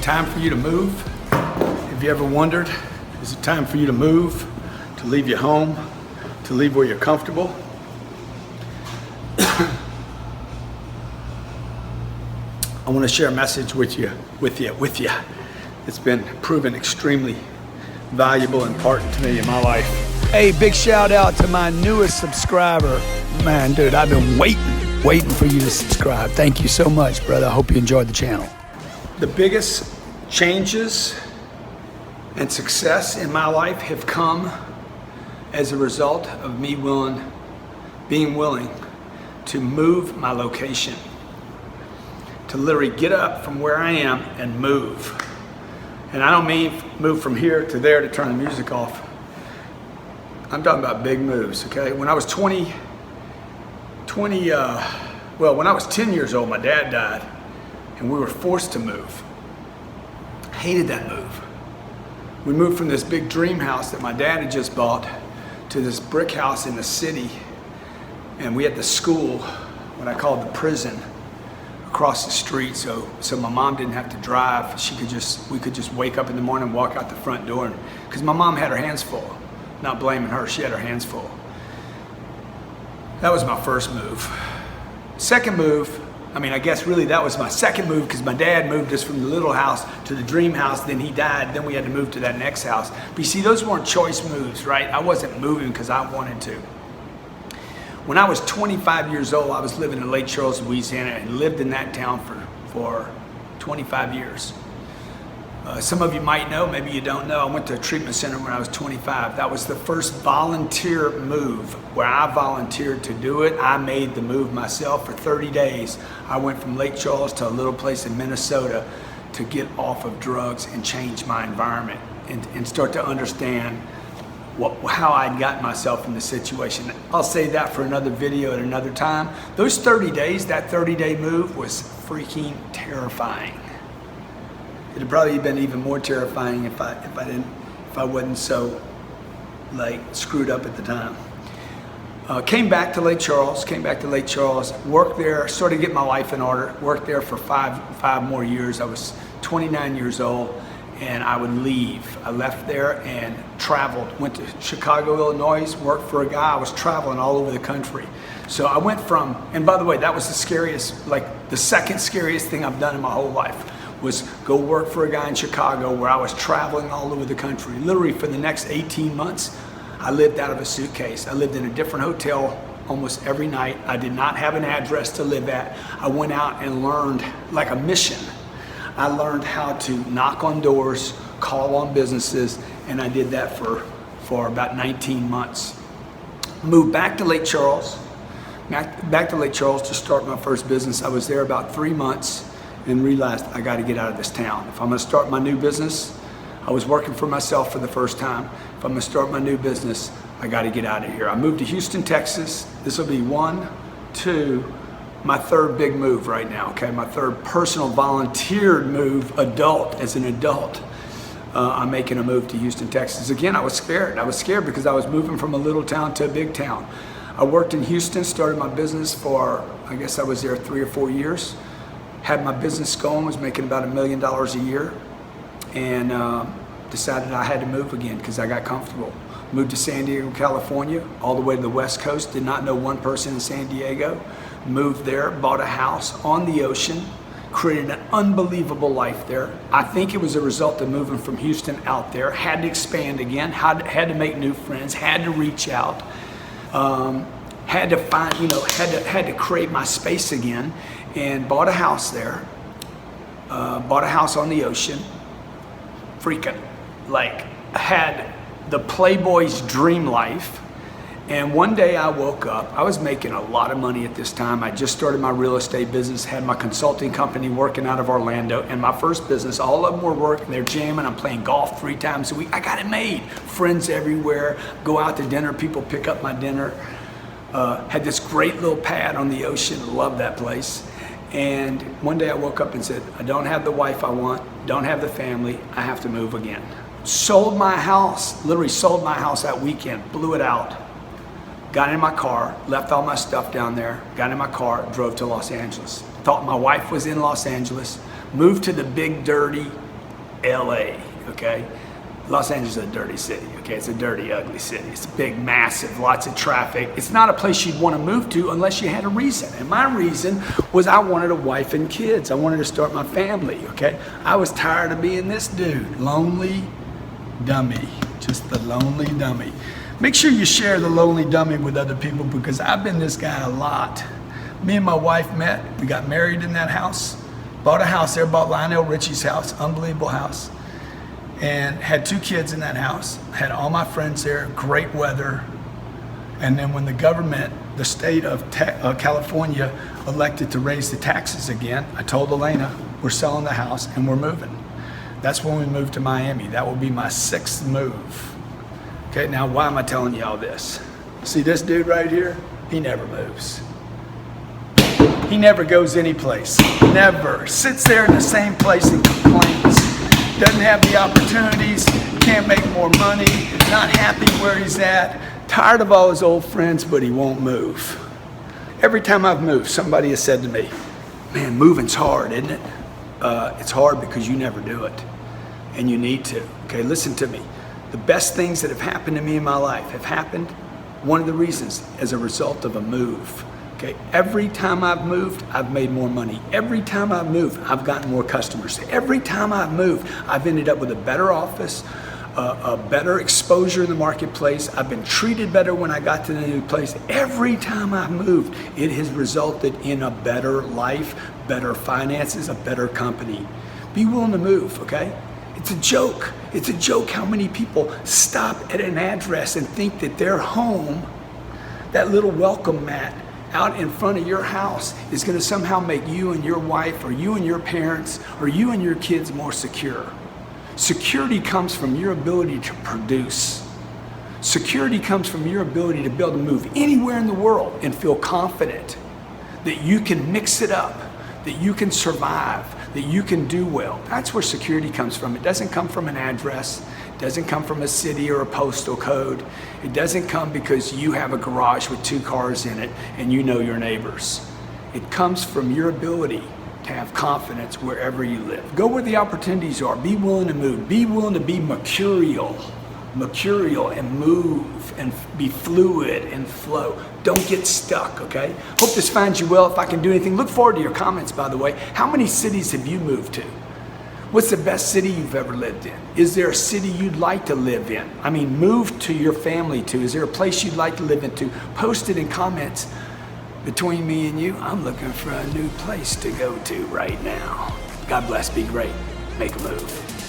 it time for you to move? Have you ever wondered, is it time for you to move, to leave your home, to leave where you're comfortable? I want to share a message with you. It's been proven extremely valuable and important to me in my life. Hey, big shout out to my newest subscriber. Man, dude, I've been waiting for you to subscribe. Thank you so much, brother. I hope you enjoyed the channel. The biggest changes and success in my life have come as a result of me being willing to move my location, to literally get up from where I am and move. And I don't mean move from here to there to turn the music off. I'm talking about big moves, okay? When I was when I was 10 years old, my dad died and we were forced to move. Hated that move. We moved from this big dream house that my dad had just bought to this brick house in the city. And we had the school, what I called the prison, across the street. So my mom didn't have to drive. We could just wake up in the morning and walk out the front door. Because my mom had her hands full. Not blaming her, she had her hands full. That was my first move. Second move, I guess really that was my second move because my dad moved us from the little house to the dream house, then he died, then we had to move to that next house. But you see, those weren't choice moves, right? I wasn't moving because I wanted to. When I was 25 years old, I was living in Lake Charles, Louisiana, and lived in that town for 25 years. Some of you might know, maybe you don't know, I went to a treatment center when I was 25. That was the first volunteer move where I volunteered to do it. I made the move myself for 30 days. I went from Lake Charles to a little place in Minnesota to get off of drugs and change my environment and start to understand how I'd gotten myself in the situation. I'll say that for another video at another time. Those 30 days, that 30-day move was freaking terrifying. It'd probably been even more terrifying if I wasn't so screwed up at the time. Came back to Lake Charles, worked there, started getting my life in order, worked there for five more years. I was 29 years old and I would leave. I left there and traveled, went to Chicago, Illinois, worked for a guy. I was traveling all over the country. So I went from, and by the way, that was the scariest, the second scariest thing I've done in my whole life. Was go work for a guy in Chicago where I was traveling all over the country. Literally for the next 18 months, I lived out of a suitcase. I lived in a different hotel almost every night. I did not have an address to live at. I went out and learned like a mission. I learned how to knock on doors, call on businesses, and I did that for about 19 months. Moved back to Lake Charles, to start my first business. I was there about 3 months. And realized I got to get out of this town. If I'm going to start my new business, I was working for myself for the first time. If I'm going to start my new business, I got to get out of here. I moved to Houston, Texas. This will be my third big move right now, okay? My third personal volunteered move, as an adult. I'm making a move to Houston, Texas. Again, I was scared. I was scared because I was moving from a little town to a big town. I worked in Houston, started my business for, I guess I was there 3 or 4 years. Had my business going, was making about $1 million a year, and decided I had to move again because I got comfortable. Moved to San Diego, California, all the way to the West Coast, did not know one person in San Diego. Moved there, bought a house on the ocean, created an unbelievable life there. I think it was a result of moving from Houston out there, had to expand again, had to make new friends, had to reach out, had to find, had to create my space again. And bought a house there, bought a house on the ocean, freaking had the Playboy's dream life. And one day I woke up, I was making a lot of money at this time. I just started my real estate business, had my consulting company working out of Orlando, and my first business, all of them were working, they're jamming, I'm playing golf 3 times a week. I got it made. Friends everywhere, go out to dinner, people pick up my dinner. Had this great little pad on the ocean, loved that place. And one day I woke up and said, I don't have the wife I want, don't have the family, I have to move again. Sold my house, literally sold my house that weekend, blew it out. Got in my car, left all my stuff down there, got in my car, drove to Los Angeles. Thought my wife was in Los Angeles, moved to the big, dirty LA, okay? Los Angeles is a dirty city, okay? It's a dirty, ugly city. It's big, massive, lots of traffic. It's not a place you'd want to move to unless you had a reason. And my reason was I wanted a wife and kids. I wanted to start my family, okay? I was tired of being this dude, lonely dummy, just the lonely dummy. Make sure you share the lonely dummy with other people, because I've been this guy a lot. Me and my wife met, we got married in that house, bought a house there, bought Lionel Richie's house, unbelievable house. And had 2 kids in that house, had all my friends there, great weather. And then when the government, the state of California, elected to raise the taxes again, I told Elena, we're selling the house and we're moving. That's when we moved to Miami. That will be my 6th move. Okay, now why am I telling you all this? See this dude right here? He never moves. He never goes anyplace, never. Sits there in the same place and complains. Doesn't have the opportunities, can't make more money, not happy where he's at, tired of all his old friends, but he won't move. Every time I've moved, somebody has said to me, man, moving's hard, isn't it? It's hard because you never do it, and you need to. Okay, listen to me. The best things that have happened to me in my life have happened, one of the reasons, as a result of a move. Okay, every time I've moved, I've made more money. Every time I've moved, I've gotten more customers. Every time I've moved, I've ended up with a better office, a better exposure in the marketplace. I've been treated better when I got to the new place. Every time I've moved, it has resulted in a better life, better finances, a better company. Be willing to move, okay? It's a joke. It's a joke how many people stop at an address and think that their home, that little welcome mat out in front of your house, is going to somehow make you and your wife, or you and your parents, or you and your kids more secure. Security comes from your ability to produce. Security comes from your ability to be able to move anywhere in the world and feel confident that you can mix it up, that you can survive, that you can do well. That's where security comes from. It doesn't come from an address. It doesn't come from a city or a postal code. It doesn't come because you have a garage with 2 cars in it and you know your neighbors. It comes from your ability to have confidence wherever you live. Go where the opportunities are. Be willing to move. Be willing to be mercurial and move and be fluid and flow. Don't get stuck, okay? Hope this finds you well. If I can do anything, look forward to your comments, by the way. How many cities have you moved to? What's the best city you've ever lived in? Is there a city you'd like to live in? I mean, move to your family to. Is there a place you'd like to live into? Post it in comments. Between me and you, I'm looking for a new place to go to right now. God bless, be great, make a move.